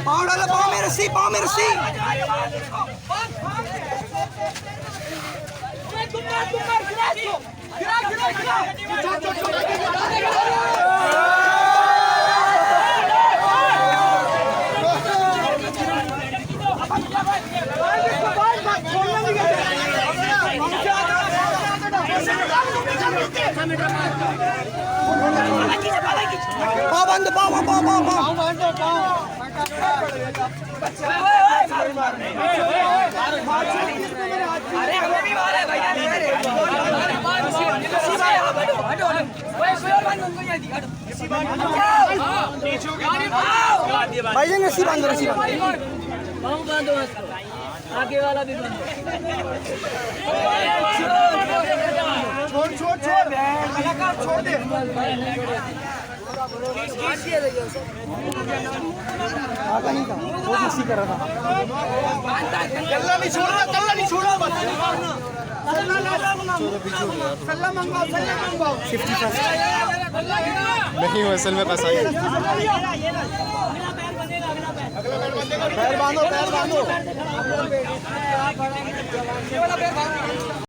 पाँव डालो, पाँव में रस्सी, पाँव में रस्सी। पाँव बांधो, पाँव पाँव पाँव पाँव बांधो, पाँव। अरे हमें भी मारे भैया। भाई जी रस्सी बांधो, रस्सी बांधो। पाँव बांधो, आगे वाला भी बांधो। छोड़ छोड़ छोड़ छोड़ दे। आगा नहीं था, वो मस्ती कर रहा था। कल्ला नहीं छोड़ा, कल्ला नहीं छोड़ा। सल्ला मंगवाओ, सल्ला मंगवाओ। 51 नहीं असल में कसाई। पैर बांधो, पैर बांधो।